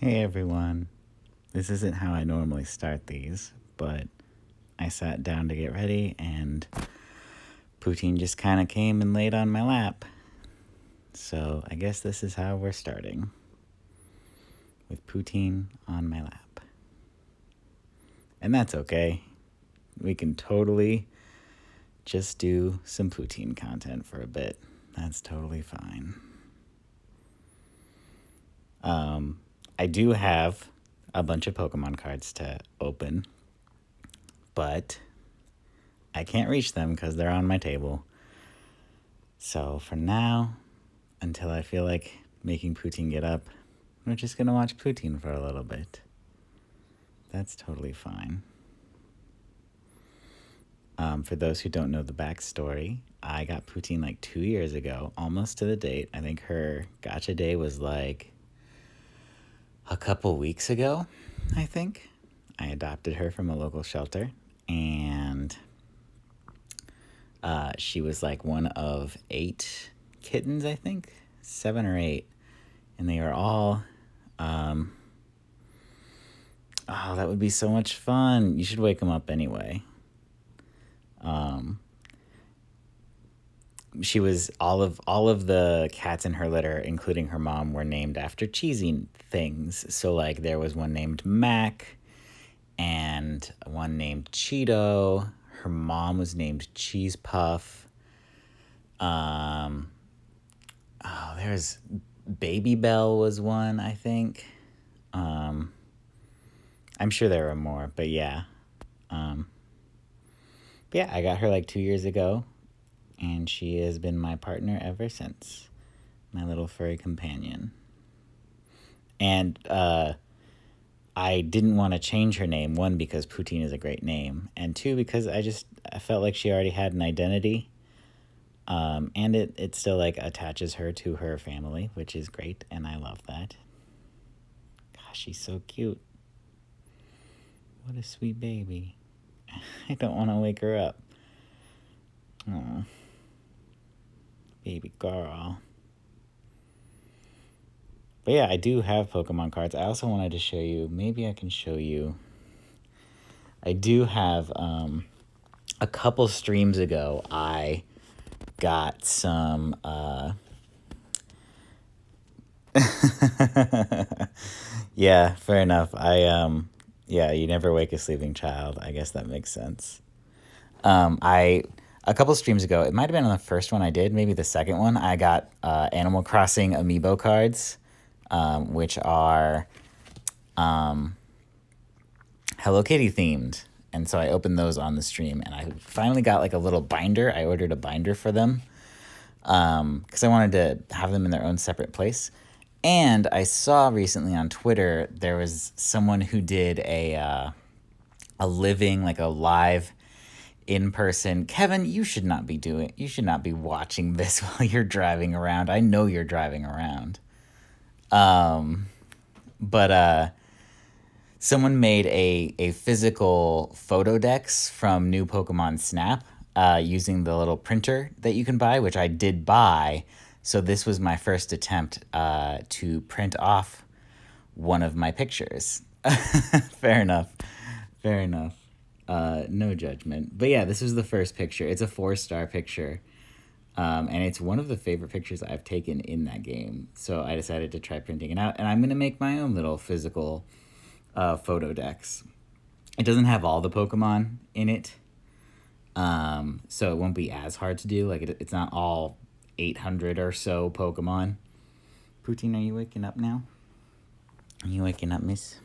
Hey everyone. This isn't how I normally start these, but I sat down to get ready and Poutine just kind of came and laid on my lap. So I guess this is how we're starting. With Poutine on my lap. And that's okay. We can totally just do some Poutine content for a bit. That's totally fine. I do have a bunch of Pokemon cards to open, but I can't reach them because they're on my table. So for now, until I feel like making Poutine get up, we're just going to watch Poutine for a little bit. That's totally fine. For those who don't know the backstory, I got Poutine like 2 years ago, almost to the date. I think her gotcha day was like a couple weeks ago, I think. I adopted her from a local shelter, and she was like one of 8 kittens, I think, 7 or 8, and they were all, oh, that would be so much fun. You should wake them up anyway. She was all of the cats in her litter, including her mom, were named after cheesy things. So like there was one named Mac and one named Cheeto. Her mom was named Cheese Puff. There's Baby Bell was one, I think. I'm sure there were more, but yeah. But yeah, I got her like 2 years ago, and she has been my partner ever since. My little furry companion. And I didn't want to change her name, one, because Poutine is a great name, and two, because I felt like she already had an identity. And it still like attaches her to her family, which is great, and I love that. Gosh, she's so cute. What a sweet baby. I don't want to wake her up. Oh, baby girl. But yeah, I do have Pokemon cards. I also wanted to show you, maybe I can show you. I do have, a couple streams ago, I got some, yeah, fair enough. Yeah, you never wake a sleeping child. I guess that makes sense. A couple streams ago, it might have been on the first one I did, maybe the second one, I got Animal Crossing amiibo cards, which are Hello Kitty themed. And so I opened those on the stream, and I finally got like a little binder. I ordered a binder for them because I wanted to have them in their own separate place. And I saw recently on Twitter there was someone who did a living, like a live in person. Kevin, you should not be watching this while you're driving around. I know you're driving around. But someone made a physical photo decks from new Pokemon Snap using the little printer that you can buy, which I did buy. So this was my first attempt to print off one of my pictures. Fair enough. Fair enough. No judgment. But yeah, this was the first picture. It's a 4-star picture. And it's one of the favorite pictures I've taken in that game. So I decided to try printing it out. And I'm going to make my own little physical photo decks. It doesn't have all the Pokemon in it. So it won't be as hard to do. Like it's not all 800 or so Pokemon. Poutine, are you waking up now? Are you waking up, miss?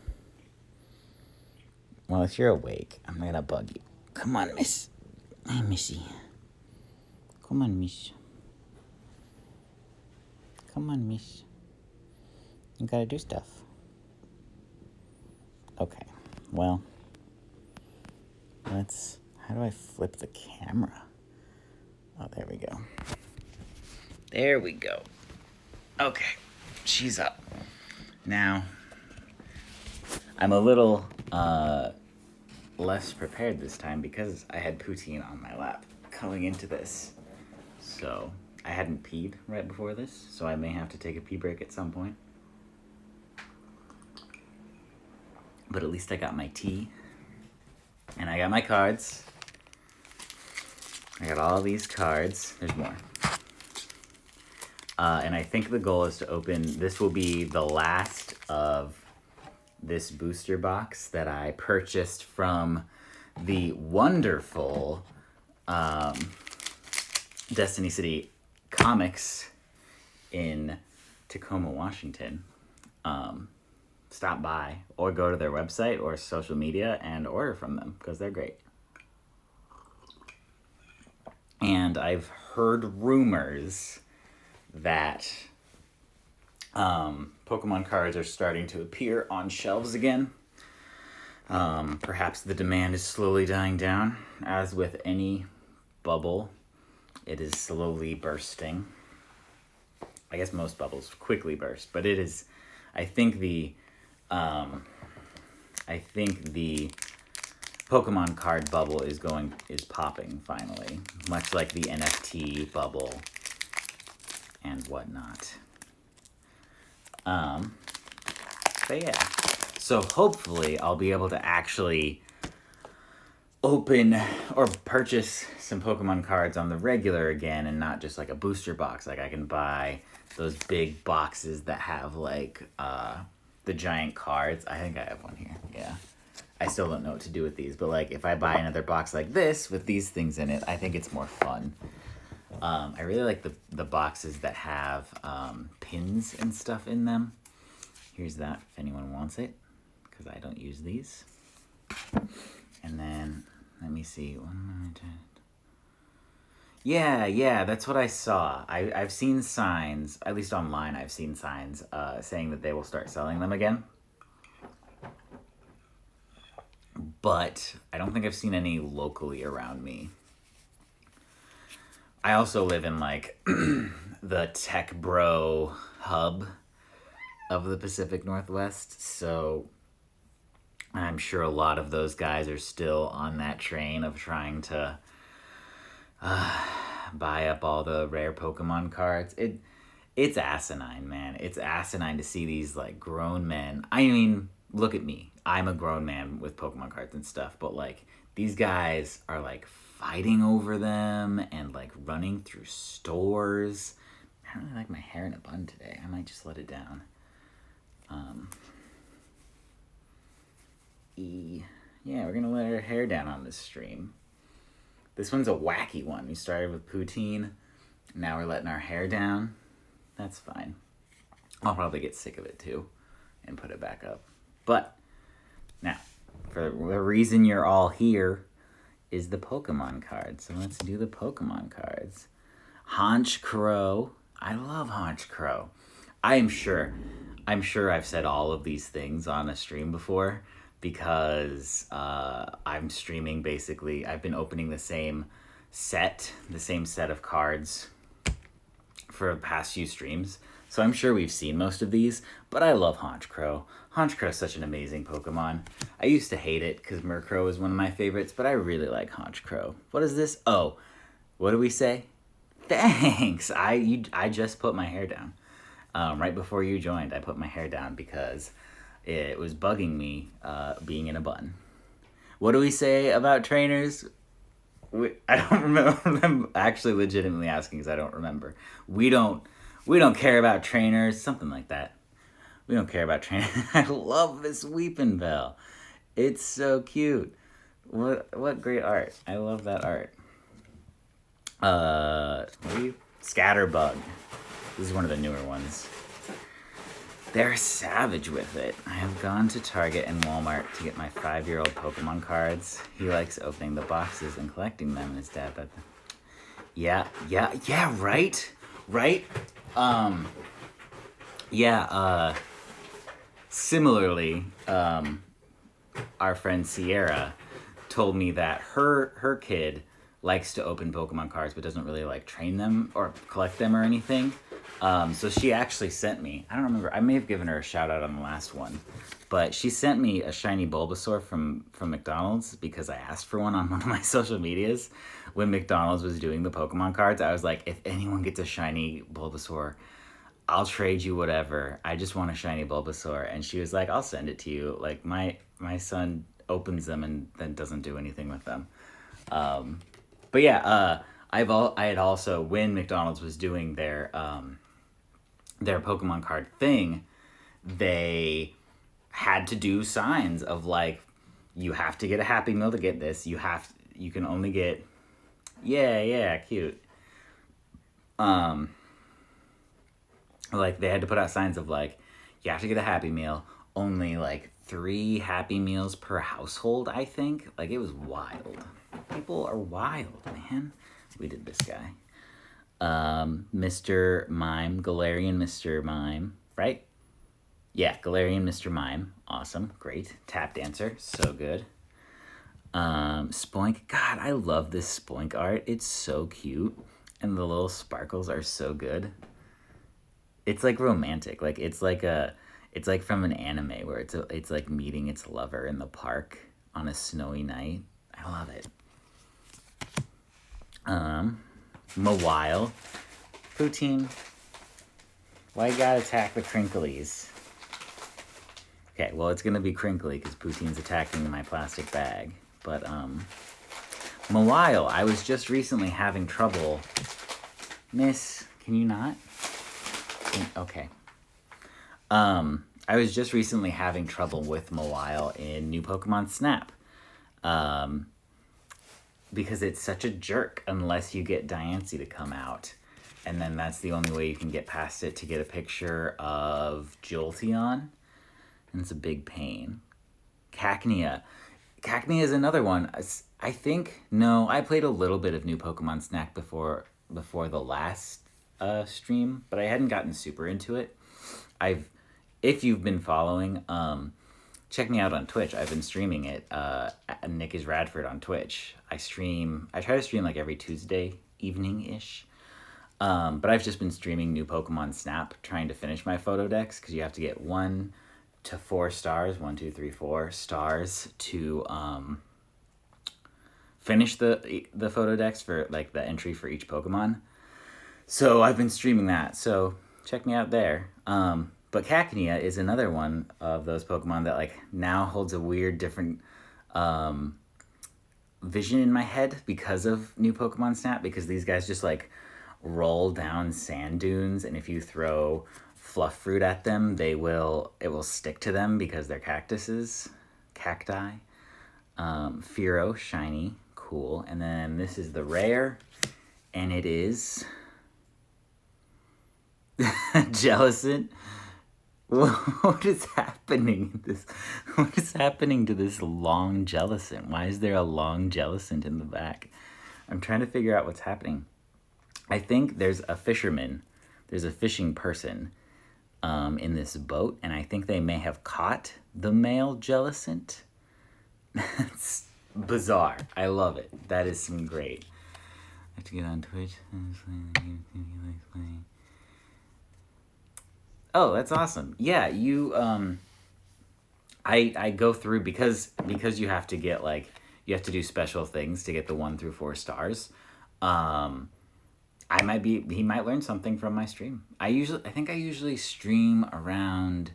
Well, if you're awake, I'm gonna bug you. Come on, miss. Hi, missy. Come on, miss. Come on, miss. You gotta do stuff. Okay, well, how do I flip the camera? Oh, there we go. There we go. Okay, she's up. Now, I'm a little less prepared this time because I had Poutine on my lap coming into this. So I hadn't peed right before this, so I may have to take a pee break at some point. But at least I got my tea. And I got my cards. I got all these cards. There's more. And I think the goal is to open... This will be the last of this booster box that I purchased from the wonderful Destiny City Comics in Tacoma, Washington. Stop by or go to their website or social media and order from them because they're great. And I've heard rumors that Pokemon cards are starting to appear on shelves again. Perhaps the demand is slowly dying down. As with any bubble, it is slowly bursting. I guess most bubbles quickly burst, but it is... I think the Pokemon card bubble is popping finally, much like the NFT bubble and whatnot. But yeah, so hopefully I'll be able to actually open or purchase some Pokemon cards on the regular again and not just like a booster box. Like I can buy those big boxes that have like the giant cards. I think I have one here. Yeah. I still don't know what to do with these, but like if I buy another box like this with these things in it, I think it's more fun. I really like the boxes that have pins and stuff in them. Here's that if anyone wants it, because I don't use these. And then, let me see. Yeah, that's what I saw. I've seen signs, at least online I've seen signs saying that they will start selling them again. But I don't think I've seen any locally around me. I also live in like the tech bro hub of the Pacific Northwest, so I'm sure a lot of those guys are still on that train of trying to buy up all the rare Pokemon cards. It's asinine, man. It's asinine to see these like grown men. I mean, look at me. I'm a grown man with Pokemon cards and stuff, but like these guys are like fighting over them and like running through stores. I don't really like my hair in a bun today. I might just let it down. Yeah, we're gonna let our hair down on this stream. This one's a wacky one. We started with poutine. Now we're letting our hair down. That's fine. I'll probably get sick of it too and put it back up. But now, for the reason you're all here is the Pokemon cards. So let's do the Pokemon cards. Haunch Crow. I love Haunch Crow. I'm sure I've said all of these things on a stream before because I'm streaming basically. I've been opening the same set of cards for the past few streams. So I'm sure we've seen most of these, but I love Haunch Crow. Haunch Crow is such an amazing Pokemon. I used to hate it because Murkrow was one of my favorites, but I really like Haunch Crow. What is this? Oh, what do we say? Thanks. I just put my hair down. Right before you joined, I put my hair down because it was bugging me being in a bun. What do we say about trainers? I don't remember. I'm actually legitimately asking because I don't remember. We don't care about trainers. Something like that. We don't care about trainers. I love this Weepin' Bell. It's so cute. What great art. I love that art. Scatterbug. This is one of the newer ones. They're savage with it. I have gone to Target and Walmart to get my 5-year-old Pokemon cards. He likes opening the boxes and collecting them, and his dad bet them. Yeah, right? Similarly, our friend Sierra told me that her kid likes to open Pokemon cards but doesn't really like train them or collect them or anything. So she actually sent me, I don't remember, I may have given her a shout out on the last one, but she sent me a shiny Bulbasaur from McDonald's because I asked for one on one of my social medias. When McDonald's was doing the Pokemon cards, I was like, if anyone gets a shiny Bulbasaur, I'll trade you whatever. I just want a shiny Bulbasaur. And she was like, I'll send it to you. Like, my son opens them and then doesn't do anything with them. But yeah, I had also, when McDonald's was doing their Pokemon card thing, they had to do signs of like, you have to get a Happy Meal to get this. You can only get, yeah, cute. Like they had to put out signs of like, you have to get a Happy Meal, only like 3 Happy Meals per household, I think. Like it was wild. People are wild, man. We did this guy. Mr. Mime, Galarian Mr. Mime, right? Yeah, Galarian Mr. Mime. Awesome. Great. Tap Dancer. So good. Spoink. God, I love this Spoink art. It's so cute. And the little sparkles are so good. It's like romantic. Like it's like from an anime where it's like meeting its lover in the park on a snowy night. I love it. Mawile. Poutine. Why you gotta attack the Crinklies? Okay, well it's gonna be Crinkly because Poutine's attacking my plastic bag. But Mawile, I was just recently having trouble. Miss, can you not? Okay. I was just recently having trouble with Mawile in New Pokemon Snap. Because it's such a jerk unless you get Diancie to come out. And then that's the only way you can get past it to get a picture of Jolteon. And it's a big pain. Cacnea. Cacnea is another one. I think, no, I played a little bit of New Pokemon Snap before the last stream, but I hadn't gotten super into it. If you've been following, check me out on Twitch. I've been streaming it. NickIsRadford on Twitch. I try to stream like every Tuesday evening-ish. But I've just been streaming New Pokemon Snap, trying to finish my photo decks, because you have to get 1 to 4 stars, 1, 2, 3, 4 stars to finish the photo decks for like the entry for each Pokemon. So I've been streaming that. So check me out there. But Cacnea is another one of those Pokemon that like now holds a weird different vision in my head because of New Pokemon Snap, because these guys just like roll down sand dunes, and if you throw fluff fruit at them, it will stick to them because they're cacti. Fearow, shiny, cool. And then this is the rare, and it is Jellicent. What is happening? What is happening to this long Jellicent? Why is there a long Jellicent in the back? I'm trying to figure out what's happening. I think there's a fisherman. There's a fishing person in this boat, and I think they may have caught the male Jellicent. That's bizarre. I love it. That is some great. I have to get on Twitch. Oh, that's awesome. Yeah, you I go through because you have to get like you have to do special things to get the 1 through 4 stars. He might learn something from my stream. I think I usually stream around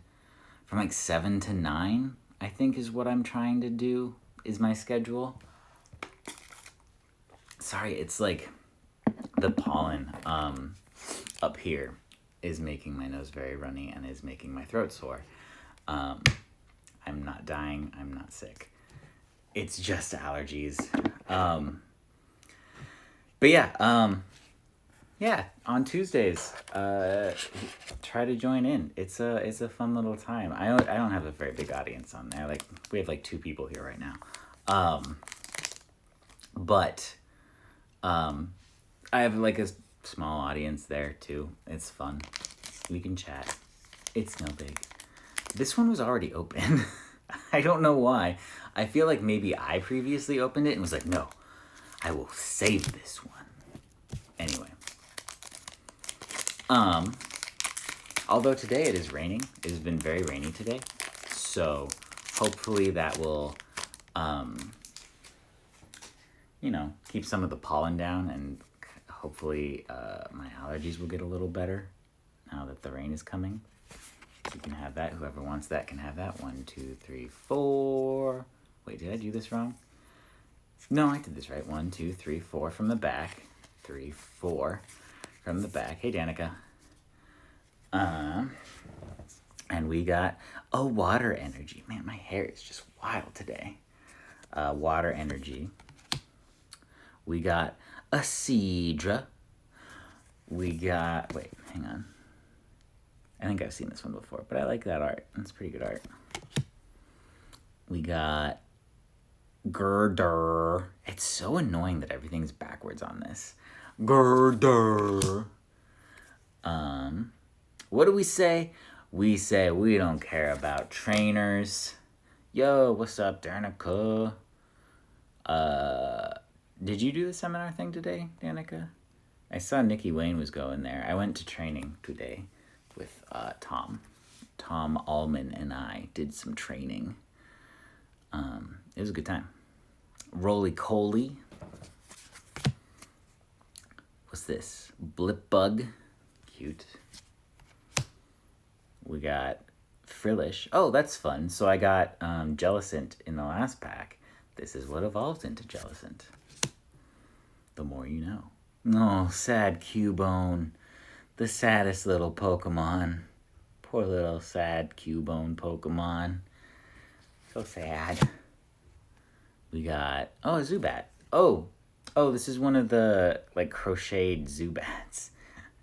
from like 7 to 9, I think is what I'm trying to do, is my schedule. Sorry, it's like the pollen up here is making my nose very runny and is making my throat sore. I'm not dying. I'm not sick. It's just allergies. But yeah, yeah, on Tuesdays, try to join in. It's a fun little time. I don't have a very big audience on there. Like we have like 2 people here right now. But I have like a small audience there too. It's fun. We can chat. It's no big. This one was already open. I don't know why. I feel like maybe I previously opened it and was like, no, I will save this one. Anyway. Although today it is raining. It has been very rainy today. So hopefully that will, keep some of the pollen down, and hopefully my allergies will get a little better. now that the rain is coming. So you can have that. Whoever wants that can have that. 1, 2, 3, 4. Wait, did I do this wrong? No, I did this right. 1, 2, 3, 4 from the back. 3, 4 from the back. Hey, Danica. And we got a water energy. Man, my hair is just wild today. Water energy. We got a Seadra. We got, wait, hang on. I think I've seen this one before, but I like that art. That's pretty good art. We got Girder. It's so annoying that everything's backwards on this. Girder. What do we say? We say we don't care about trainers. Yo, what's up, Danica? Did you do the seminar thing today, Danica? I saw Nikki Wayne was going there. I went to training today with Tom. Tom Allman and I did some training. It was a good time. Roly Coly. What's this? Blip Bug. Cute. We got Frillish. Oh, that's fun. So I got Jellicent in the last pack. This is what evolves into Jellicent. The more you know. Oh, sad Cubone. The saddest little Pokemon. Poor little sad Cubone Pokemon. So sad. We got, oh, a Zubat. Oh, this is one of the, like, crocheted Zubats.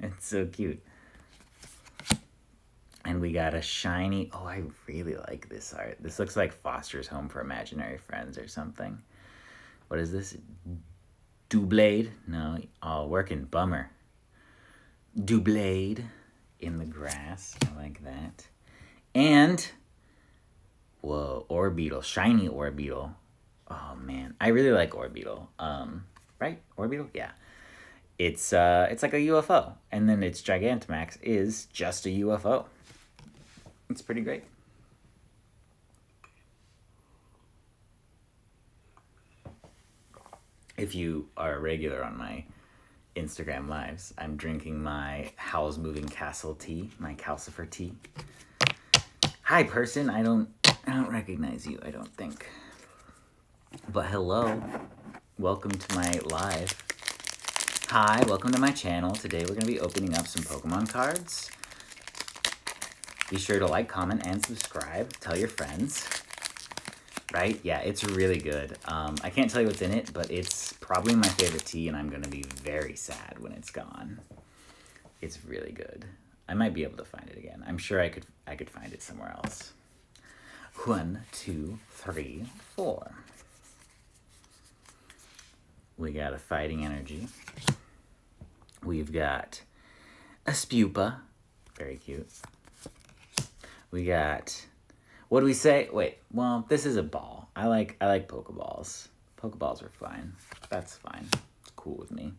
It's so cute. And we got a shiny, oh, I really like this art. This looks like Foster's Home for Imaginary Friends or something. What is this? Doublade? No, oh, working, bummer. Doublade in the grass. I like that. And, whoa, Orbeetle, shiny Orbeetle. Oh, man, I really like Orbeetle. Right? Orbeetle? Yeah. It's like a UFO. And then its Gigantamax is just a UFO. It's pretty great. If you are a regular on my Instagram lives, I'm drinking my Howl's Moving Castle tea, my Calcifer tea. Hi, person. I don't recognize you, I don't think. But hello. Welcome to my live. Hi, welcome to my channel. Today we're going to be opening up some Pokemon cards. Be sure to like, comment, and subscribe. Tell your friends. Right? Yeah, it's really good. I can't tell you what's in it, but it's probably my favorite tea, and I'm going to be very sad when it's gone. It's really good. I might be able to find it again. I'm sure I could find it somewhere else. 1, 2, 3, 4. We got a Fighting Energy. We've got a Spupa. Very cute. We got, what do we say? Wait, well, this is a ball. I like Pokeballs. Pokeballs are fine. That's fine. It's cool with me.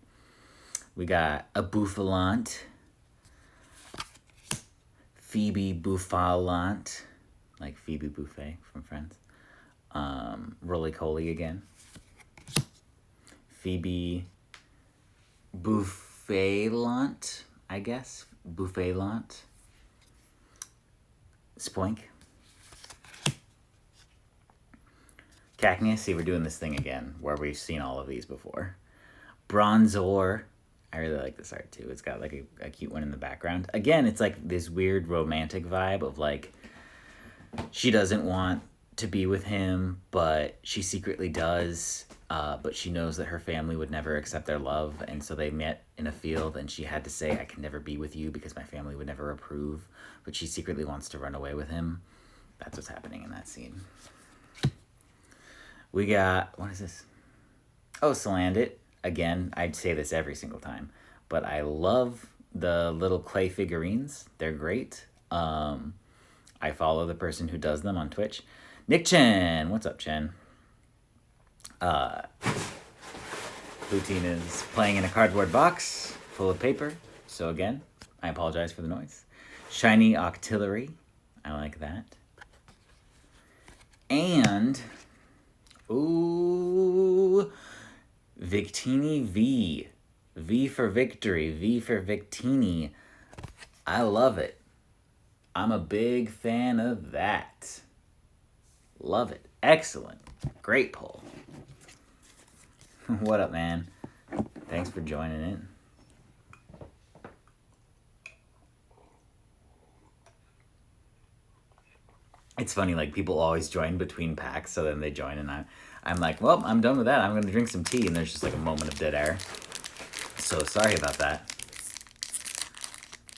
We got a Bouffalant. Phoebe Bouffalant. Like Phoebe Buffet from Friends. Roly Coly again. Phoebe Bouffalant, I guess. Bouffalant. Spoink. Cacnea, see, we're doing this thing again, where we've seen all of these before. Bronzor. I really like this art, too. It's got, like, a cute one in the background. Again, it's, like, this weird romantic vibe of, like, she doesn't want to be with him, but she secretly does. But she knows that her family would never accept their love, and so they met in a field, and she had to say, I can never be with you because my family would never approve, but she secretly wants to run away with him. That's what's happening in that scene. We got, what is this? Oh, Salandit. Again, I'd say this every single time, but I love the little clay figurines. They're great. I follow the person who does them on Twitch. Nick Chen. What's up, Chen? Poutine is playing in a cardboard box full of paper. So again, I apologize for the noise. Shiny Octillery. I like that. And, ooh, Victini V. V for victory. V for Victini. I love it. I'm a big fan of that. Love it. Excellent. Great poll. What up, man? Thanks for joining in. It's funny, like, people always join between packs, so then they join, and I'm like, well, I'm done with that. I'm going to drink some tea, and there's just, like, a moment of dead air. So sorry about that.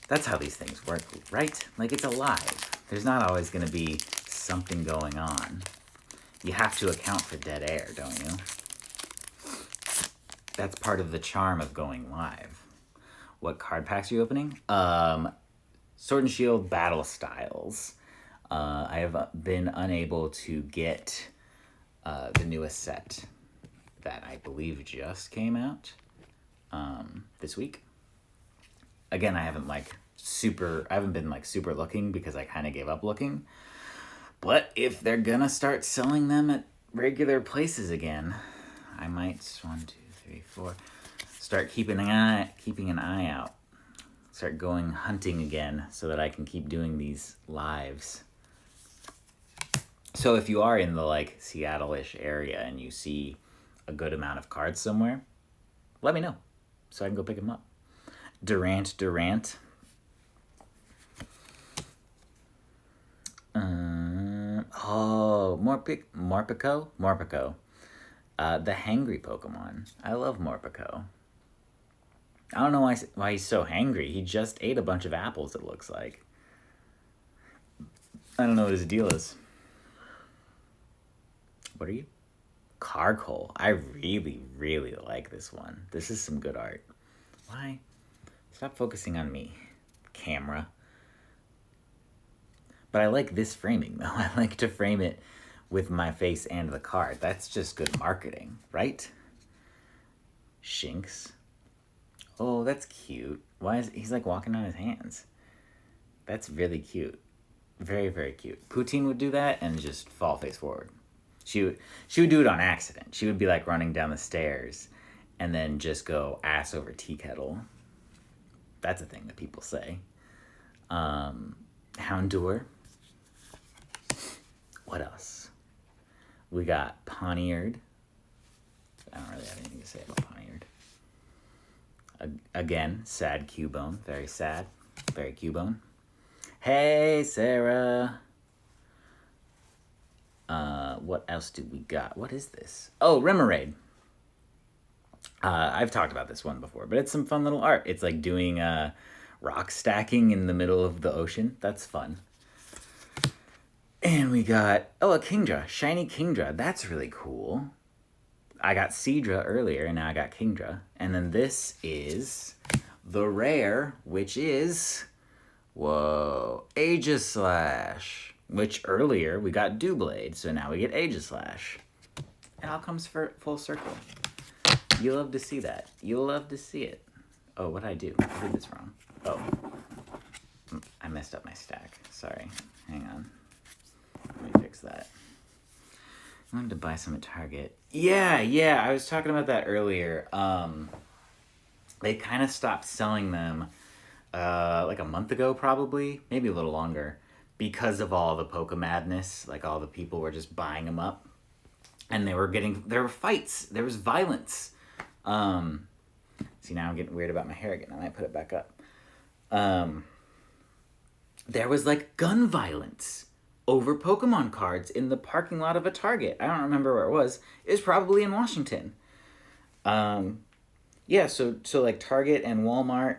That's how these things work, right? Like, it's alive. There's not always going to be something going on. You have to account for dead air, don't you? That's part of the charm of going live. What card packs are you opening? Sword and Shield Battle Styles. I have been unable to get the newest set that I believe just came out this week. Again, I haven't been like super looking because I kind of gave up looking. But if they're gonna start selling them at regular places again, I might 1, 2, 3, 4 start keeping an eye out. Start going hunting again so that I can keep doing these lives. So if you are in the like Seattle-ish area and you see a good amount of cards somewhere, let me know so I can go pick them up. Durant. Morpeko. The hangry Pokemon. I love Morpeko. I don't know why he's so hangry. He just ate a bunch of apples, it looks like. I don't know what his deal is. What are you? Carcoal. I really, really like this one. This is some good art. Why? Stop focusing on me, camera. But I like this framing, though. I like to frame it with my face and the card. That's just good marketing, right? Shinx. Oh, that's cute. He's like walking on his hands? That's really cute. Very, very cute. Poutine would do that and just fall face forward. She would do it on accident. She would be like running down the stairs and then just go ass over tea kettle. That's a thing that people say. Houndour. What else? We got Poniard. I don't really have anything to say about Poniard. Again, sad Cubone. Very sad. Very Cubone. Hey, Sarah. What else do we got? What is this? Oh, Remoraid. I've talked about this one before, but it's some fun little art. It's like doing rock stacking in the middle of the ocean. That's fun. And we got, a Kingdra. Shiny Kingdra. That's really cool. I got Seadra earlier, and now I got Kingdra. And then this is the rare, which is, Aegislash. Which earlier we got Doublade, so now we get Aegislash. It all comes full circle. You love to see that. You'll love to see it. Oh, what'd I do? I did this wrong. Oh. I messed up my stack. Sorry. Hang on. Let me fix that. I wanted to buy some at Target. Yeah. I was talking about that earlier. They kind of stopped selling them like a month ago, probably. Maybe a little longer. Because of all the Poke madness. Like, all the people were just buying them up. And there were fights. There was violence. See, now I'm getting weird about my hair again. I might put it back up. There was like gun violence over Pokemon cards in the parking lot of a Target. I don't remember where it was. It was probably in Washington. Yeah, so like Target and Walmart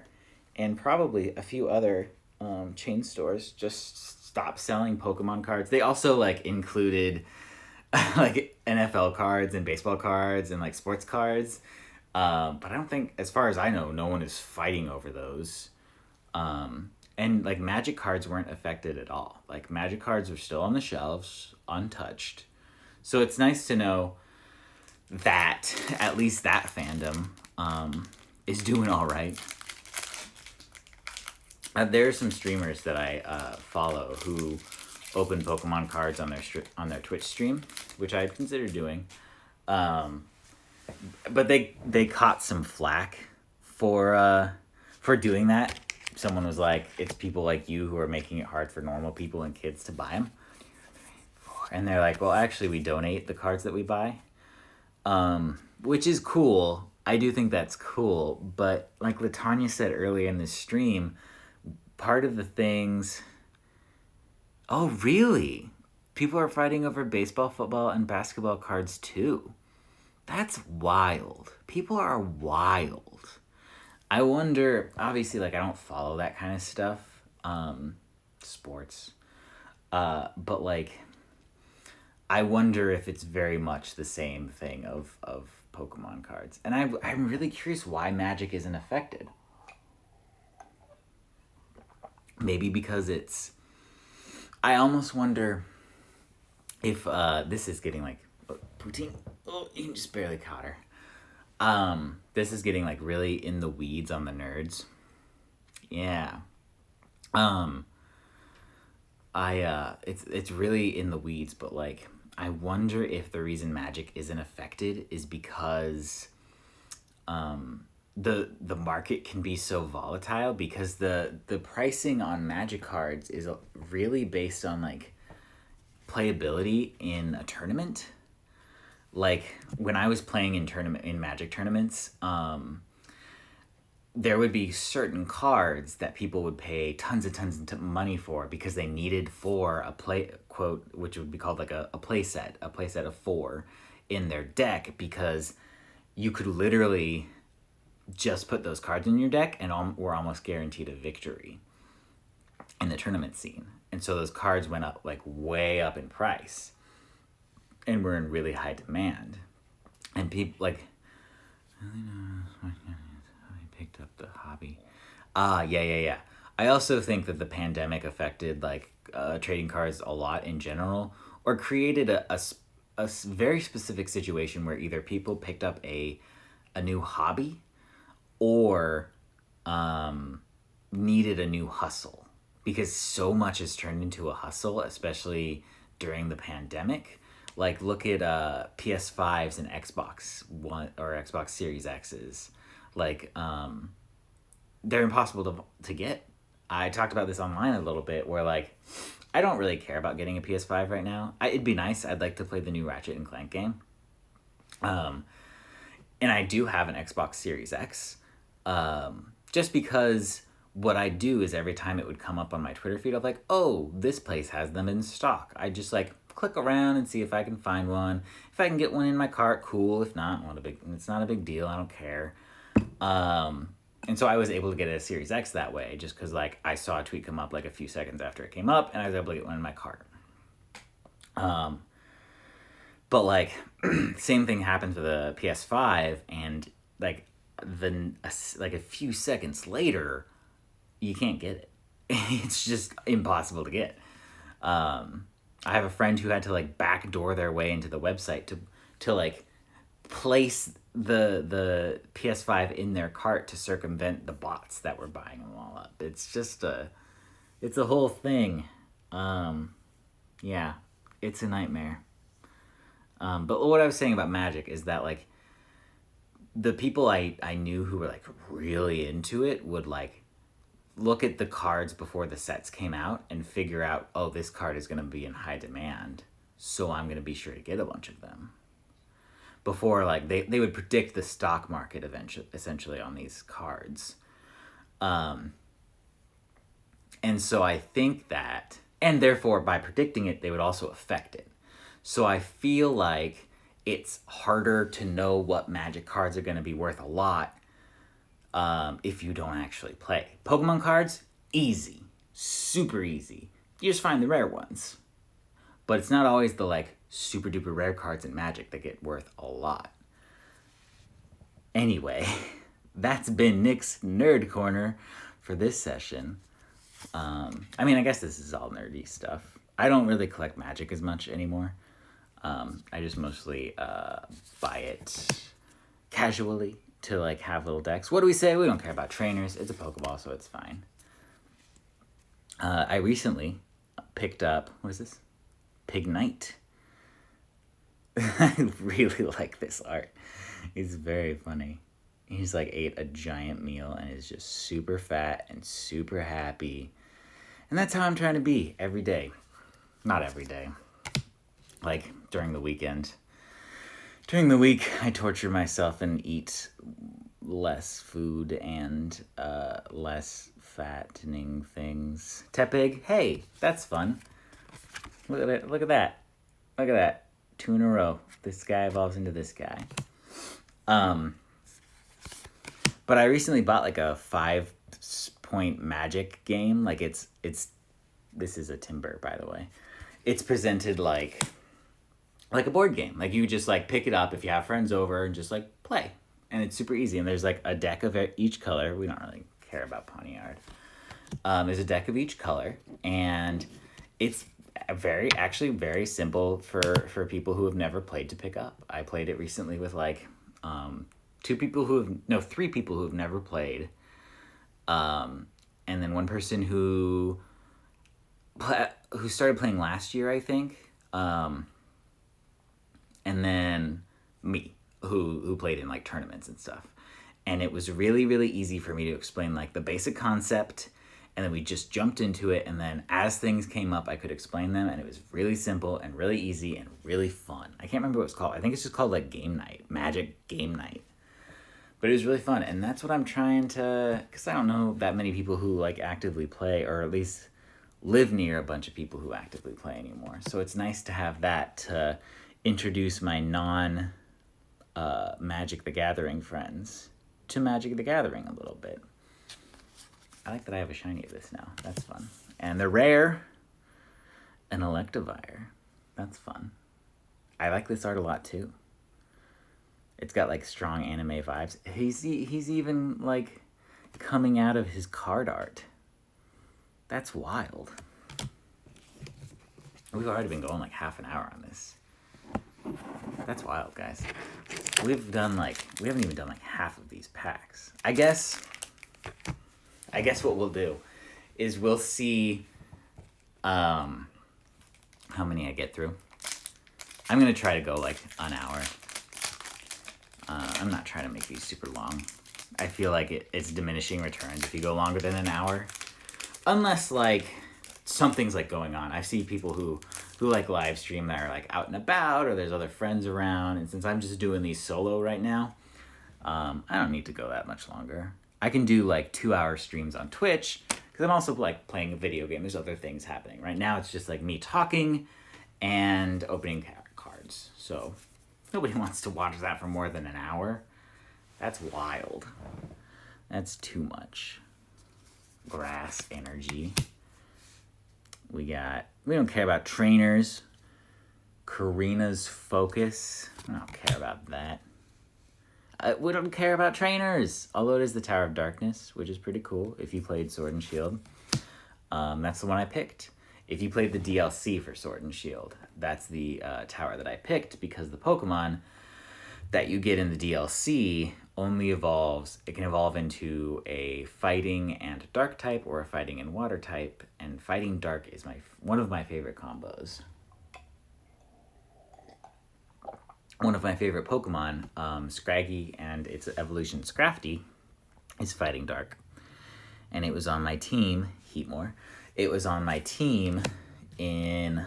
and probably a few other chain stores just stopped selling Pokemon cards. They also like included like NFL cards and baseball cards and like sports cards. But I don't think, as far as I know, no one is fighting over those. And like Magic cards weren't affected at all. Like Magic cards are still on the shelves, untouched. So it's nice to know that at least that fandom is doing all right. There are some streamers that I follow who open Pokemon cards on their Twitch stream, which I'd consider doing. But they caught some flack for doing that someone was like, it's people like you who are making it hard for normal people and kids to buy them. And they're like, well, actually, we donate the cards that we buy, which is cool. I do think that's cool. But like Latanya said earlier in the stream, part of the things... Oh, really? People are fighting over baseball, football, and basketball cards too. That's wild. People are wild. I wonder, obviously, like, I don't follow that kind of stuff, sports, but, like, I wonder if it's very much the same thing of Pokemon cards. And I'm really curious why Magic isn't affected. Maybe because it's... I almost wonder if, this is getting, like, poutine. Oh, you can just barely caught her. This is getting like really in the weeds on the nerds. Yeah. It's really in the weeds, but like I wonder if the reason Magic isn't affected is because the market can be so volatile, because the pricing on Magic cards is really based on like playability in a tournament. Like when I was playing in Magic tournaments, there would be certain cards that people would pay tons of money for because they needed for a play quote, which would be called like a play set of 4 in their deck, because you could literally just put those cards in your deck and were almost guaranteed a victory in the tournament scene. And so those cards went up like way up in price and were in really high demand. And people like, I picked up the hobby. Yeah. I also think that the pandemic affected like trading cards a lot in general, or created a very specific situation where either people picked up a new hobby or needed a new hustle, because so much has turned into a hustle, especially during the pandemic. Like look at PS5s and Xbox One or Xbox Series X's. Like they're impossible to get. I talked about this online a little bit, where like I don't really care about getting a PS5 right now. It'd be nice. I'd like to play the new Ratchet and Clank game. And I do have an Xbox Series X. Just because what I do is every time it would come up on my Twitter feed, I'm like, oh, this place has them in stock. I just like click around and see if I can find one. If I can get one in my cart, cool. If not, it's not a big deal. I don't care. And so I was able to get a Series X that way, just because like I saw a tweet come up like a few seconds after it came up, and I was able to get one in my cart. But like same thing happened to the PS5, and like a few seconds later, you can't get it. It's just impossible to get. I have a friend who had to like backdoor their way into the website to like place the PS5 in their cart to circumvent the bots that were buying them all up. It's just it's a whole thing. Yeah, it's a nightmare. But what I was saying about Magic is that like the people I knew who were like really into it would like look at the cards before the sets came out and figure out, oh, this card is going to be in high demand, so I'm going to be sure to get a bunch of them. Before, like, they would predict the stock market essentially on these cards. And so I think that, and therefore by predicting it, they would also affect it. So I feel like it's harder to know what Magic cards are going to be worth a lot if you don't actually play. Pokemon cards, easy. Super easy. You just find the rare ones. But it's not always the like super duper rare cards in Magic that get worth a lot. Anyway, that's been Nick's Nerd Corner for this session. I mean, I guess this is all nerdy stuff. I don't really collect Magic as much anymore. I just mostly buy it casually to like have little decks. What do we say? We don't care about trainers. It's a Pokeball, so it's fine. I recently picked up, what is this? Pignite. I really like this art. It's very funny. He's like ate a giant meal and is just super fat and super happy. And that's how I'm trying to be every day. Not every day. Like during the weekend. During the week, I torture myself and eat less food and less fattening things. Tepig, hey, that's fun. Look at it. Look at that. Look at that. 2 in a row. This guy evolves into this guy. But I recently bought like a 5-point magic game. Like it's this is a timber, by the way. It's presented like a board game. Like you just like pick it up if you have friends over and just like play. And it's super easy. And there's like a deck of each color. We don't really care about Poniard. There's a deck of each color, and it's actually very simple for people who have never played to pick up. I played it recently with like 3 people who have never played, and then one person who started playing last year, I think, and then me who played in like tournaments and stuff. And it was really, really easy for me to explain like the basic concept, and then we just jumped into it, and then as things came up I could explain them, and it was really simple and really easy and really fun. I can't remember what it's called. I think it's just called like Game Night, Magic Game Night. But it was really fun, and that's what I'm trying to, because I don't know that many people who like actively play, or at least live near a bunch of people who actively play anymore. So it's nice to have that to introduce my Magic the Gathering friends to Magic the Gathering a little bit. I like that I have a shiny of this now. That's fun. And they're rare. An Electivire. That's fun. I like this art a lot too. It's got like strong anime vibes. He's even like coming out of his card art. That's wild. We've already been going like half an hour on this. That's wild, guys. We haven't even done like half of these packs. I guess what we'll do is we'll see how many I get through. I'm going to try to go like an hour. I'm not trying to make these super long. I feel like it's diminishing returns if you go longer than an hour. Unless like something's like going on. I see people who like live stream that are like out and about, or there's other friends around. And since I'm just doing these solo right now, I don't need to go that much longer. I can do like 2-hour streams on Twitch, because I'm also like playing a video game. There's other things happening. Right now it's just like me talking and opening cards. So nobody wants to watch that for more than an hour. That's wild. That's too much. Grass energy. We don't care about trainers. Karina's Focus. I don't care about that. We don't care about trainers. Although it is the Tower of Darkness, which is pretty cool if you played Sword and Shield. That's the one I picked. If you played the DLC for Sword and Shield, that's the tower that I picked, because the Pokemon that you get in the DLC only evolves. It can evolve into a fighting and dark type, or a fighting and water type, and fighting dark is one of my favorite combos. One of my favorite Pokemon, Scraggy and its evolution Scrafty, is fighting dark. And it was on my team, Heatmore. It was on my team in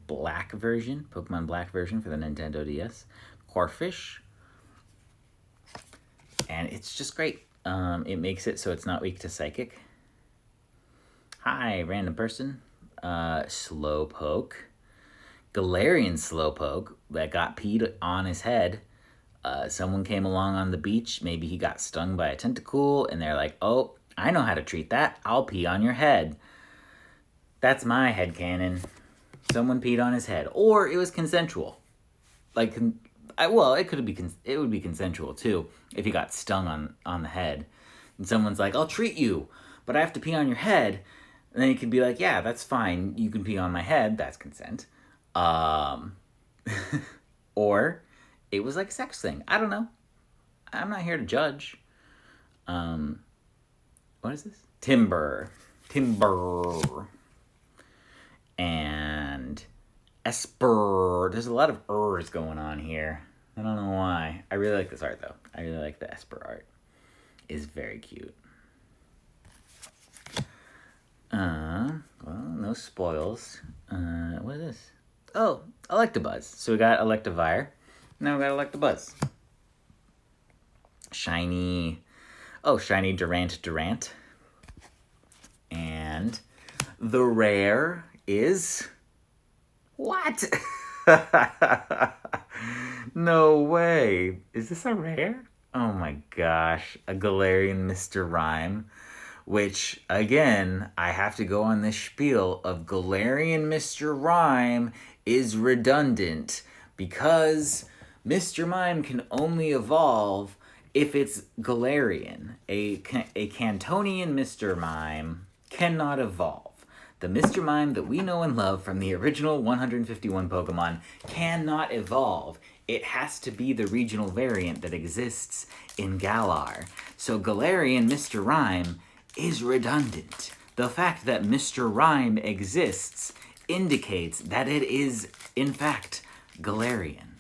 Black version, Pokemon Black version for the Nintendo DS. Corphish. And it's just great. It makes it so it's not weak to Psychic. Hi, random person. Slowpoke. Galarian Slowpoke that got peed on his head. Someone came along on the beach. Maybe he got stung by a tentacool, and they're like, oh, I know how to treat that. I'll pee on your head. That's my headcanon. Someone peed on his head. Or it was consensual. Like, it would be consensual too if he got stung on the head, and someone's like, I'll treat you, but I have to pee on your head, and then you could be like, yeah, that's fine, you can pee on my head, that's consent. Or it was like a sex thing. I don't know. I'm not here to judge. What is this? Timber. And Esper. There's a lot of ers going on here. I don't know why. I really like this art, though. I really like the Esper art. It's very cute. Well, no spoils. What is this? Oh, Electabuzz. So we got Electivire. Now we got Electabuzz. Shiny. Oh, shiny Durant. And the rare is... What? No way. Is this a rare? Oh my gosh. A Galarian Mr. Rhyme. Which, again, I have to go on this spiel of Galarian Mr. Rhyme is redundant because Mr. Mime can only evolve if it's Galarian. A Cantonian Mr. Mime cannot evolve. The Mr. Mime that we know and love from the original 151 Pokemon cannot evolve. It has to be the regional variant that exists in Galar. So Galarian Mr. Rhyme is redundant. The fact that Mr. Rhyme exists indicates that it is, in fact, Galarian.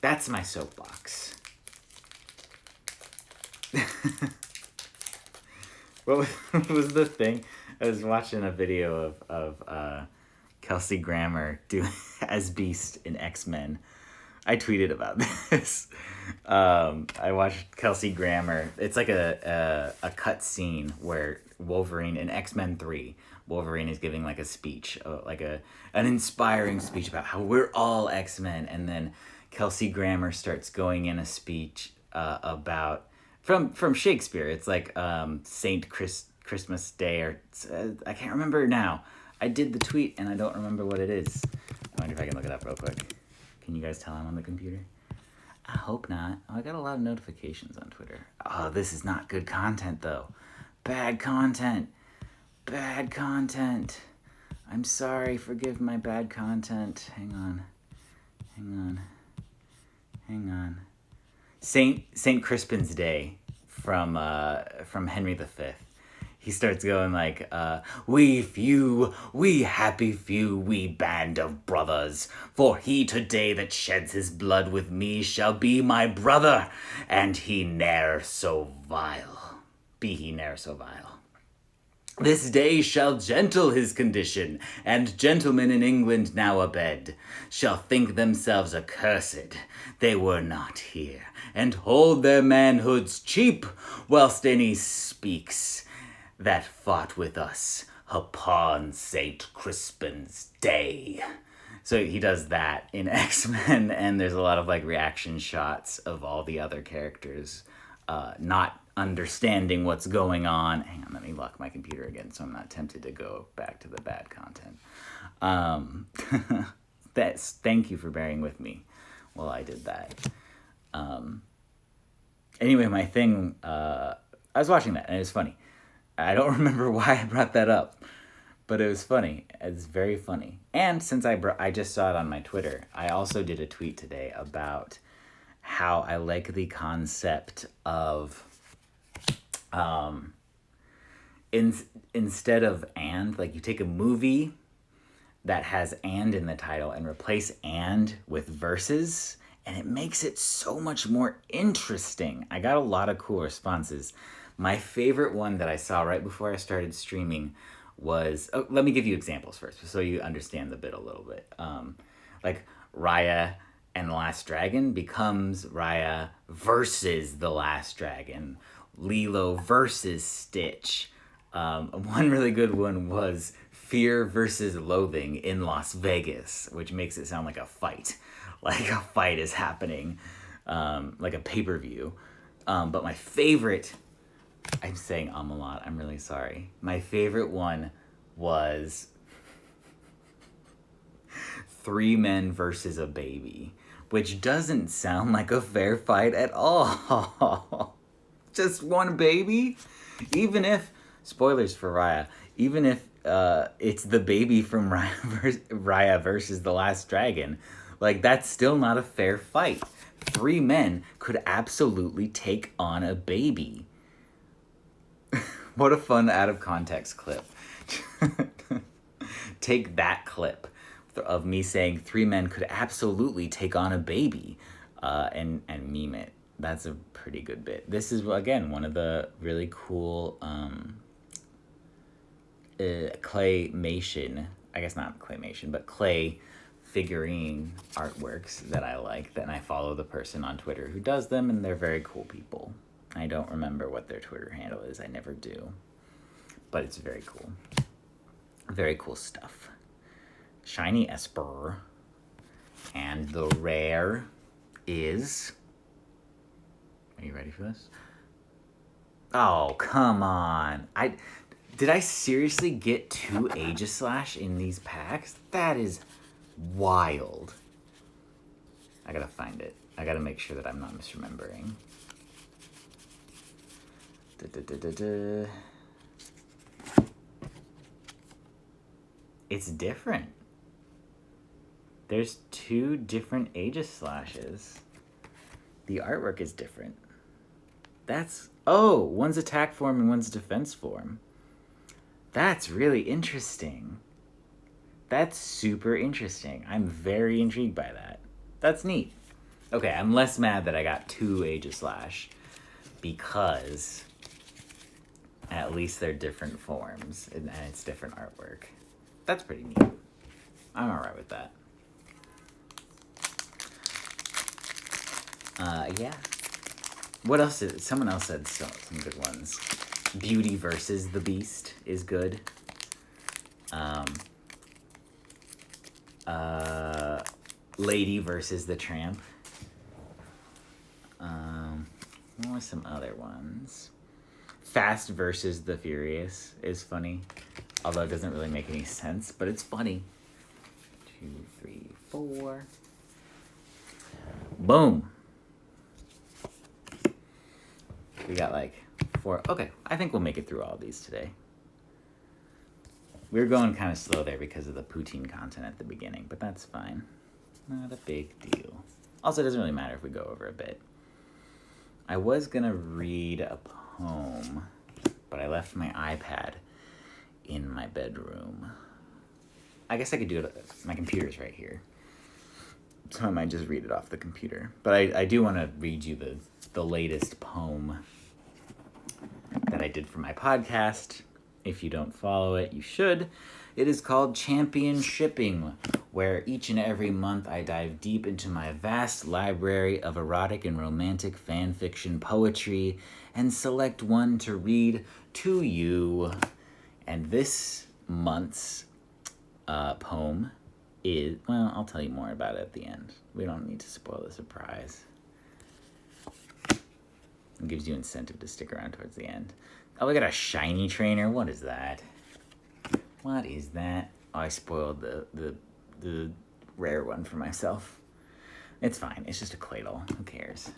That's my soapbox. What was the thing? I was watching a video of Kelsey Grammer doing as Beast in X-Men. I tweeted about this. I watched Kelsey Grammer. It's like a cut scene where Wolverine in X-Men 3, Wolverine is giving like a speech, like an inspiring speech about how we're all X-Men, and then Kelsey Grammer starts going in a speech about from Shakespeare. It's like Christmas Day, or I can't remember now. I did the tweet and I don't remember what it is. I wonder if I can look it up real quick. Can you guys tell I'm on the computer? I hope not. Oh, I got a lot of notifications on Twitter. Oh, this is not good content, though. Bad content. Bad content. I'm sorry. Forgive my bad content. Hang on. Saint Crispin's Day from Henry V. He starts going like, we few, we happy few, we band of brothers, for he today that sheds his blood with me shall be my brother, and he ne'er so vile. Be he ne'er so vile. This day shall gentle his condition, and gentlemen in England now abed shall think themselves accursed they were not here, and hold their manhoods cheap, whilst any speaks that fought with us upon St. Crispin's Day. So he does that in X-Men, and there's a lot of like reaction shots of all the other characters not understanding what's going on. Hang on, let me lock my computer again so I'm not tempted to go back to the bad content. Thank you for bearing with me while I did that. Anyway, my thing, I was watching that and it was funny. I don't remember why I brought that up, but it was funny. It's very funny. And since I just saw it on my Twitter, I also did a tweet today about how I like the concept of instead of and, like you take a movie that has and in the title and replace and with verses, and it makes it so much more interesting. I got a lot of cool responses. My favorite one that I saw right before I started streaming was... Oh, let me give you examples first, so you understand the bit a little bit. Like, Raya and the Last Dragon becomes Raya versus the Last Dragon. Lilo versus Stitch. One really good one was Fear versus Loathing in Las Vegas, which makes it sound like a fight. Like a fight is happening, like a pay-per-view. But my favorite... I'm saying a lot. I'm really sorry. My favorite one was Three Men versus a Baby, which doesn't sound like a fair fight at all. Just one baby? Even if, spoilers for Raya, even if it's the baby from Raya versus the Last Dragon, like that's still not a fair fight. Three men could absolutely take on a baby. What a fun out of context clip. Take that clip. of me saying 3 men could absolutely take on a baby, and meme it. That's a pretty good bit. This is, again, one of the really cool claymation, I guess not claymation, but clay figurine artworks that I like. Then I follow the person on Twitter who does them, and they're very cool people. I don't remember what their Twitter handle is. I never do. But it's very cool. Very cool stuff. Shiny Esper. And the rare is... Are you ready for this? Oh, come on. Did I seriously get 2 Aegislash in these packs? That is wild. I gotta find it. I gotta make sure that I'm not misremembering. It's different. There's 2 different Aegislashes. The artwork is different. That's... Oh, one's attack form and one's defense form. That's really interesting. That's super interesting. I'm very intrigued by that. That's neat. Okay, I'm less mad that I got 2 Aegislash because at least they're different forms and it's different artwork. That's pretty neat. I'm alright with that. Yeah. What else did... Someone else said some good ones. Beauty versus the Beast is good. Lady versus the Tramp. What were some other ones? Fast versus the Furious is funny. Although it doesn't really make any sense, but it's funny. 2, 3, 4. Boom. We got like 4. Okay, I think we'll make it through all of these today. We were going kind of slow there because of the poutine content at the beginning, but that's fine. Not a big deal. Also, it doesn't really matter if we go over a bit. I was going to read a poem, but I left my iPad in my bedroom. I guess I could do it. My computer's right here. So I might just read it off the computer. But I do want to read you the latest poem that I did for my podcast. If you don't follow it, you should. It is called Champion Shipping, where each and every month I dive deep into my vast library of erotic and romantic fan fiction poetry and select one to read to you. And this month's poem is, well, I'll tell you more about it at the end. We don't need to spoil the surprise. It gives you incentive to stick around towards the end. Oh, we got a shiny trainer. What is that? What is that? Oh, I spoiled the rare one for myself. It's fine. It's just a Claydol. Who cares?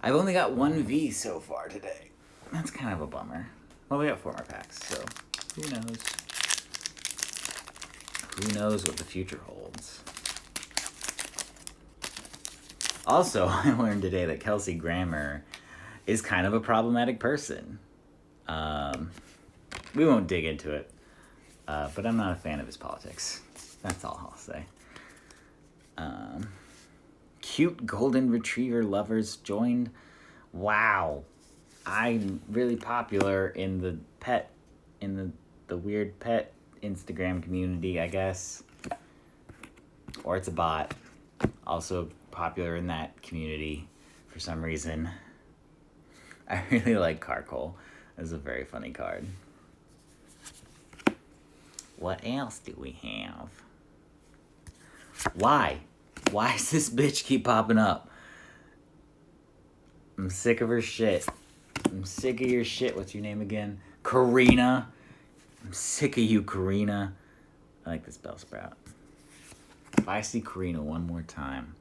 I've only got 1 V so far today. That's kind of a bummer. Well, we got 4 more packs, so who knows? Who knows what the future holds? Also, I learned today that Kelsey Grammer is kind of a problematic person. We won't dig into it, but I'm not a fan of his politics. That's all I'll say. Cute golden retriever lovers joined. Wow. I'm really popular in the pet, in the weird pet Instagram community, I guess. Or it's a bot. Also popular in that community for some reason. I really like Carcoal. It's a very funny card. What else do we have? Why? Why does this bitch keep popping up? I'm sick of her shit. I'm sick of your shit. What's your name again? Karina. I'm sick of you, Karina. I like this Bellsprout. If I see Karina one more time,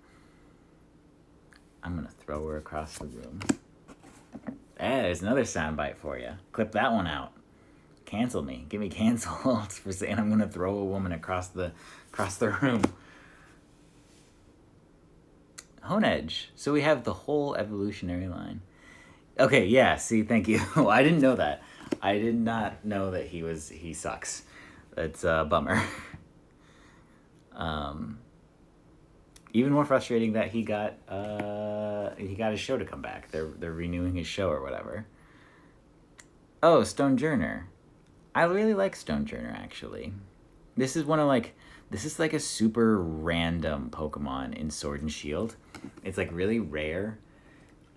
I'm gonna throw her across the room. Hey, there's another soundbite for you. Clip that one out. Cancel me. Give me cancels for saying I'm gonna throw a woman across the room. Honedge. So we have the whole evolutionary line. Okay, yeah, see, thank you. I didn't know that. I did not know that he sucks. That's a bummer. Even more frustrating that he got his show to come back. They're renewing his show or whatever. Oh, Stonejourner. I really like Stonejourner, actually. This is like a super random Pokemon in Sword and Shield. It's like really rare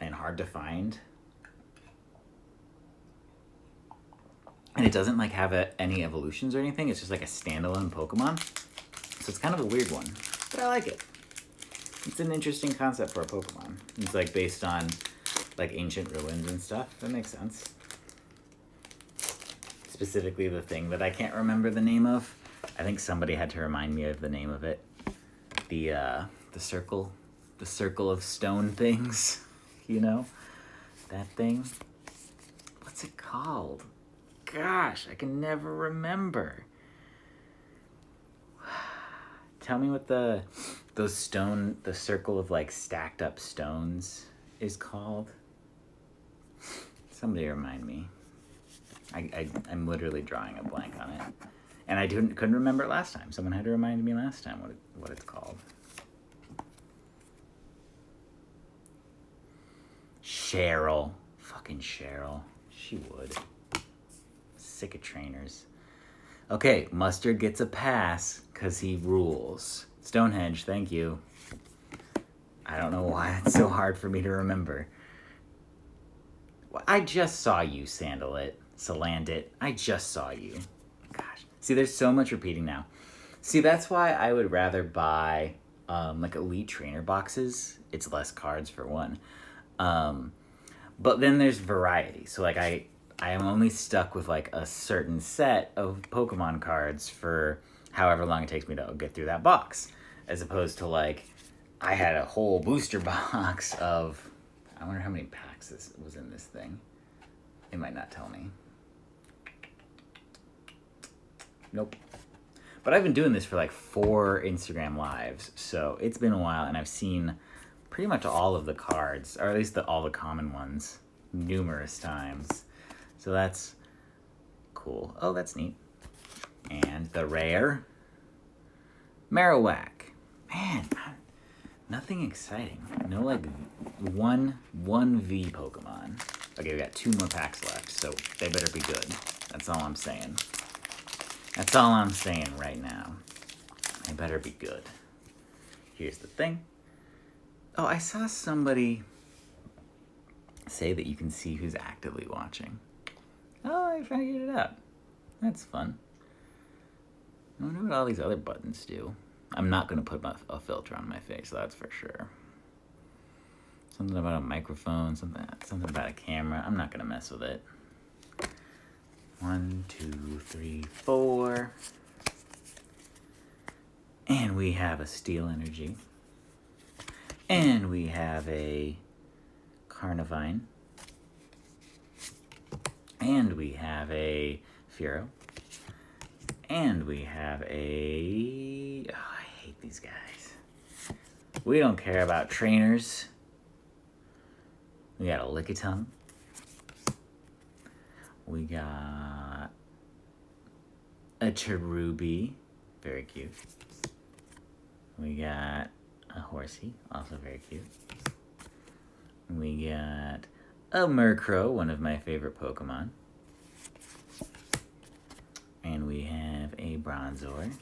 and hard to find. And it doesn't like have any evolutions or anything. It's just like a standalone Pokemon. So it's kind of a weird one, but I like it. It's an interesting concept for a Pokemon. It's like based on like ancient ruins and stuff. That makes sense. Specifically the thing that I can't remember the name of. I think somebody had to remind me of the name of it. The circle of stone things, you know? That thing. What's it called? Gosh, I can never remember. Tell me what the circle of like stacked up stones is called. Somebody remind me. I'm literally drawing a blank on it. And I couldn't remember it last time. Someone had to remind me last time what it's called. Cheryl. Fucking Cheryl. She would. Sick of trainers. Okay, Mustard gets a pass because he rules. Stonehenge, thank you. I don't know why it's so hard for me to remember. I just saw you sandal it. Salandit. I just saw you. Gosh. See, there's so much repeating now. See, that's why I would rather buy like Elite Trainer boxes. It's less cards for one. But then there's variety. So like I am only stuck with like a certain set of Pokemon cards for however long it takes me to get through that box. As opposed to like, I had a whole booster box of, I wonder how many packs this was in this thing. It might not tell me. Nope. But I've been doing this for like 4 Instagram lives, so it's been a while, and I've seen pretty much all of the cards, or at least all the common ones, numerous times. So that's cool. Oh, that's neat. And the rare Marowak. Man, nothing exciting. No like one V Pokemon. Okay, we got 2 more packs left, so they better be good. That's all I'm saying. That's all I'm saying right now. They better be good. Here's the thing. Oh, I saw somebody say that you can see who's actively watching. Oh, I figured it out. That's fun. I wonder what all these other buttons do. I'm not going to put a filter on my face, that's for sure. Something about a microphone, something about a camera. I'm not going to mess with it. 1, 2, 3, 4. And we have a Steel Energy. And we have a Carnivine. And we have a Fearow. And we have a... Oh, I hate these guys. We don't care about trainers. We got a Lickitung. We got a Cherubi. Very cute. We got a Horsey. Also very cute. We got a Murkrow, one of my favorite Pokemon. And we have a Bronzor.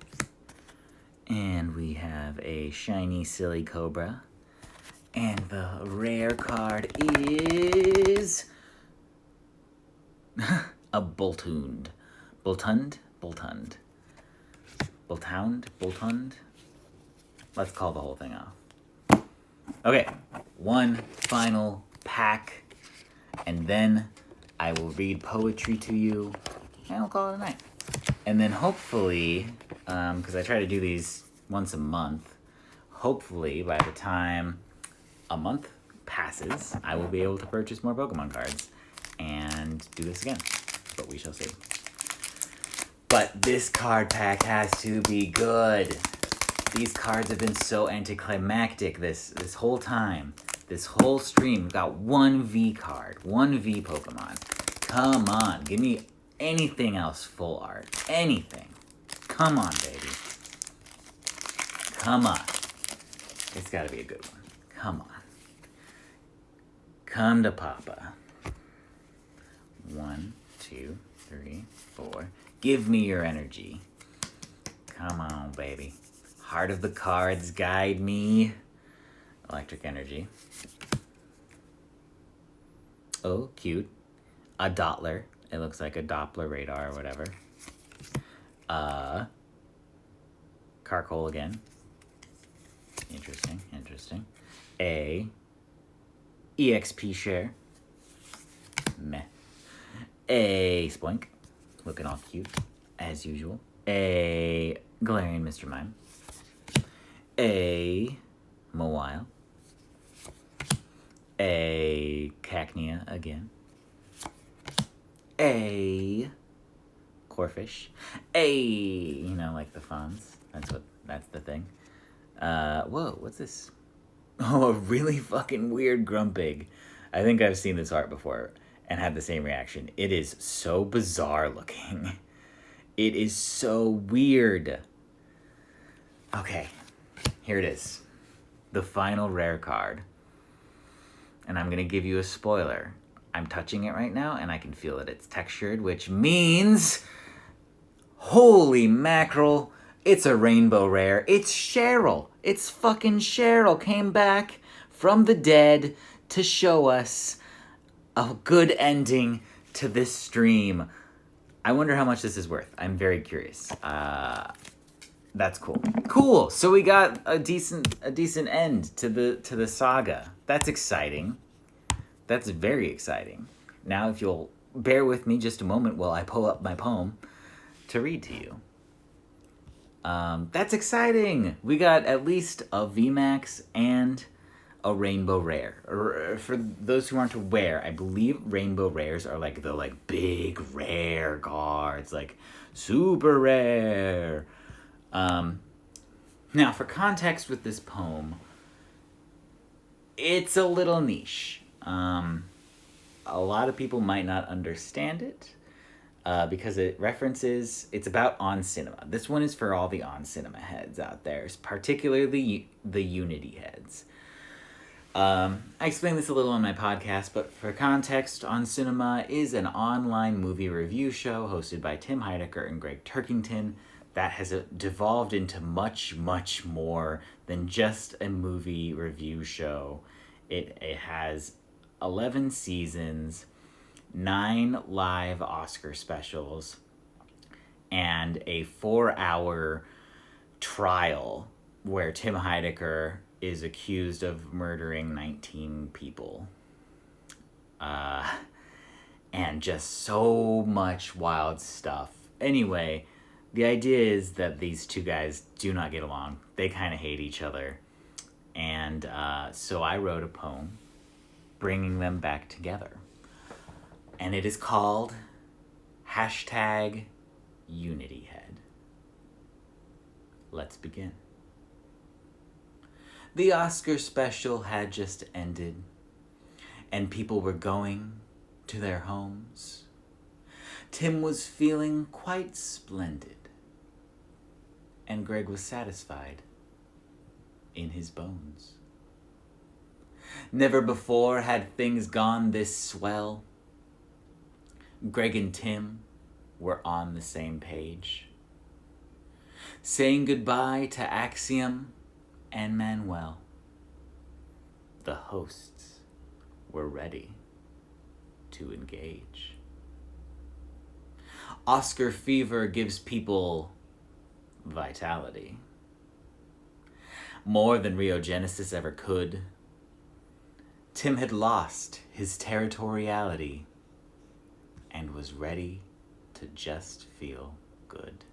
And we have a shiny Silly Cobra. And the rare card is a Boltund. Boltund? Boltund? Let's call the whole thing off. Okay, one final pack, and then I will read poetry to you, and I'll call it a night. And then hopefully, because I try to do these once a month, hopefully by the time a month passes, I will be able to purchase more Pokemon cards and do this again. But we shall see. But this card pack has to be good. These cards have been so anticlimactic this whole time. This whole stream. We've got one V card. One V Pokemon. Come on. Give me anything else full art. Anything. Come on, baby. Come on. It's gotta be a good one. Come on. Come to Papa. 1, 2, 3, 4. Give me your energy. Come on, baby. Heart of the cards, guide me. Electric energy. Oh, cute. A Doppler. It looks like a Doppler radar or whatever. Carcoal again. Interesting, interesting. A EXP share. Meh. A Spoink. Looking all cute, as usual. A Galarian Mr. Mime. A Mawile. A Cacnea again. A Corfish. A, like the fonts. That's the thing. Whoa, what's this? Oh, a really fucking weird Grumpig. I think I've seen this art before and had the same reaction. It is so bizarre looking. It is so weird. Okay, here it is. The final rare card. And I'm going to give you a spoiler. I'm touching it right now, and I can feel that it's textured, which means... Holy mackerel, it's a rainbow rare. It's Cheryl. It's fucking Cheryl. Came back from the dead to show us a good ending to this stream. I wonder how much this is worth. I'm very curious. That's cool. Cool. So we got a decent end to the saga. That's exciting. That's very exciting. Now, if you'll bear with me just a moment while I pull up my poem to read to you. That's exciting. We got at least a VMAX and a rainbow rare. For those who aren't aware, I believe rainbow rares are like the big rare cards, like super rare. Now, for context with this poem, it's a little niche. A lot of people might not understand it because it's about On Cinema. This one is for all the On Cinema heads out there, particularly the Unity heads. I explained this a little on my podcast, but for context, On Cinema is an online movie review show hosted by Tim Heidecker and Greg Turkington that has devolved into much, much more than just a movie review show. It has 11 seasons, 9 live Oscar specials, and a 4-hour trial where Tim Heidecker is accused of murdering 19 people. And just so much wild stuff. Anyway, the idea is that these two guys do not get along. They kind of hate each other. And so I wrote a poem bringing them back together. And it is called #UnityHead. Let's begin. The Oscar special had just ended, and people were going to their homes. Tim was feeling quite splendid, and Greg was satisfied in his bones. Never before had things gone this swell. Greg and Tim were on the same page, saying goodbye to Axiom and Manuel. The hosts were ready to engage. Oscar fever gives people vitality, more than Rio Genesis ever could. Tim had lost his territoriality and was ready to just feel good.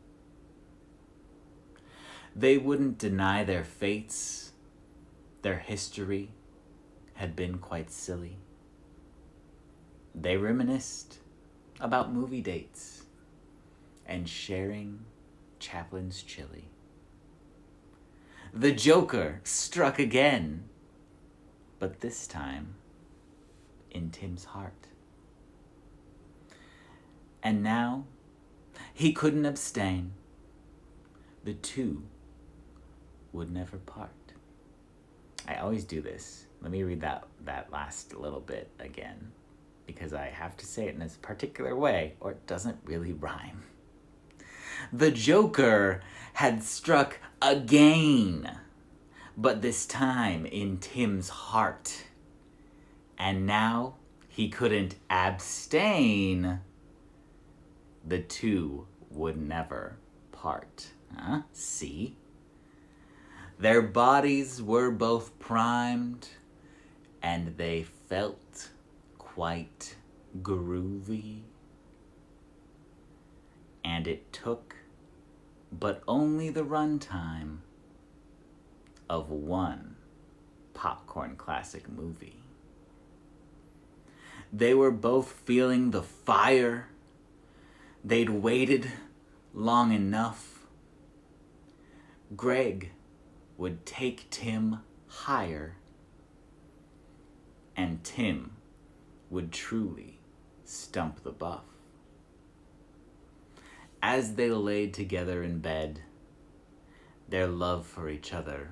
They wouldn't deny their fates. Their history had been quite silly. They reminisced about movie dates and sharing Chaplin's chili. The Joker struck again, but this time in Tim's heart. And now he couldn't abstain. The two would never part. I always do this. Let me read that last little bit again, because I have to say it in this particular way, or it doesn't really rhyme. The Joker had struck again, but this time in Tim's heart. And now he couldn't abstain. The two would never part. Huh? See? Their bodies were both primed, and they felt quite groovy. And it took but only the runtime of one popcorn classic movie. They were both feeling the fire. They'd waited long enough. Greg would take Tim higher, and Tim would truly stump the buff. As they lay together in bed, their love for each other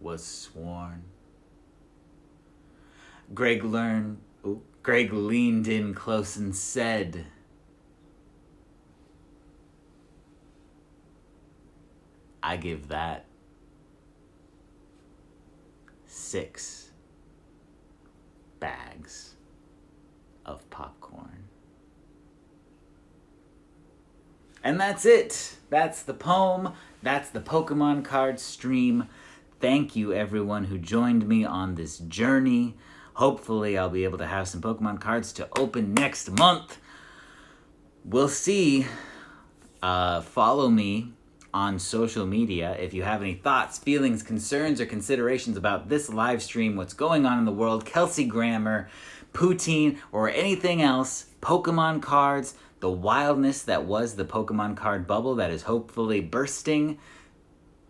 was sworn. Greg leaned in close and said, I give that 6 bags of popcorn. And that's it. That's the poem. That's the Pokemon card stream. Thank you, everyone who joined me on this journey. Hopefully, I'll be able to have some Pokemon cards to open next month. We'll see. Follow me on social media if you have any thoughts, feelings, concerns, or considerations about this live stream, what's going on in the world, Kelsey Grammer, Poutine, or anything else, Pokemon cards, the wildness that was the Pokemon card bubble that is hopefully bursting.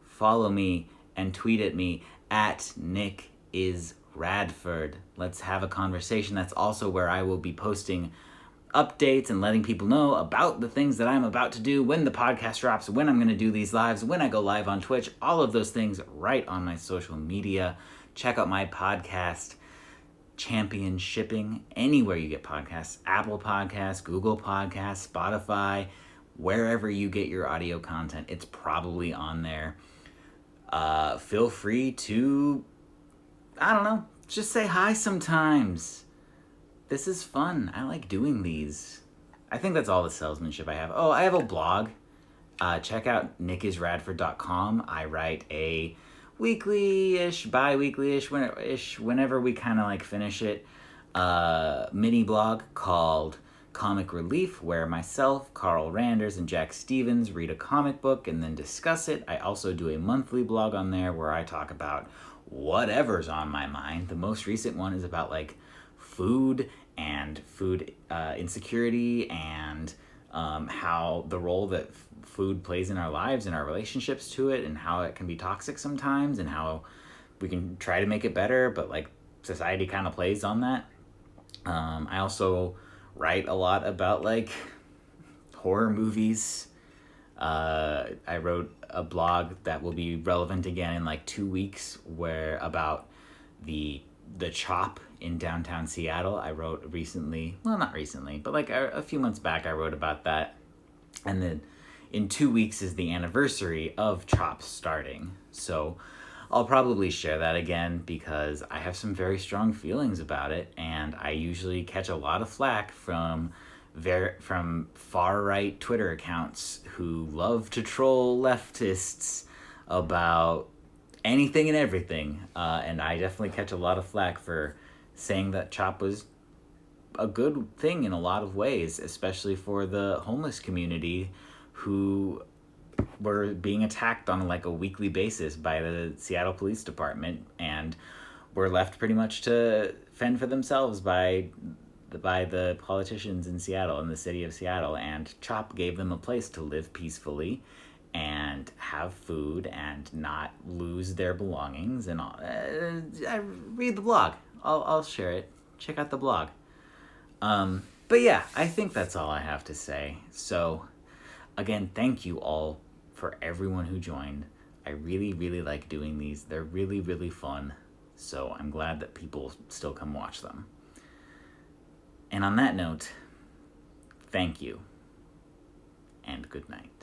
Follow me and tweet at me at NickIsRadford. Let's have a conversation. That's also where I will be posting updates and letting people know about the things that I'm about to do, when the podcast drops, when I'm going to do these lives, when I go live on Twitch, all of those things right on my social media. Check out my podcast, Champion Shipping, anywhere you get podcasts, Apple Podcasts, Google Podcasts, Spotify, wherever you get your audio content, it's probably on there. Feel free to, I don't know, just say hi sometimes. This is fun. I like doing these. I think that's all the salesmanship I have. Oh, I have a blog. Check out NickIsRadford.com. I write a weekly-ish, bi-weekly-ish, whenever we kind of like finish it, mini blog called Comic Relief, where myself, Carl Randers, and Jack Stevens read a comic book and then discuss it. I also do a monthly blog on there where I talk about whatever's on my mind. The most recent one is about like food and food insecurity and how the role that food plays in our lives and our relationships to it, and how it can be toxic sometimes, and how we can try to make it better, but like society kind of plays on that. I also write a lot about like horror movies. I wrote a blog that will be relevant again in like 2 weeks, where about the Chop in downtown Seattle. I wrote recently, well, not recently, but like a few months back, I wrote about that. And then in 2 weeks is the anniversary of Chop starting. So I'll probably share that again because I have some very strong feelings about it, and I usually catch a lot of flack from far-right Twitter accounts who love to troll leftists about anything and everything, and I definitely catch a lot of flack for saying that Chop was a good thing in a lot of ways, especially for the homeless community who were being attacked on like a weekly basis by the Seattle Police Department and were left pretty much to fend for themselves by the politicians in Seattle, in the city of Seattle. And Chop gave them a place to live peacefully and have food and not lose their belongings and all. I read the blog. I'll share it. Check out the blog. But yeah, I think that's all I have to say. So again, thank you all for everyone who joined. I really, really like doing these. They're really, really fun. So I'm glad that people still come watch them. And on that note, thank you and good night.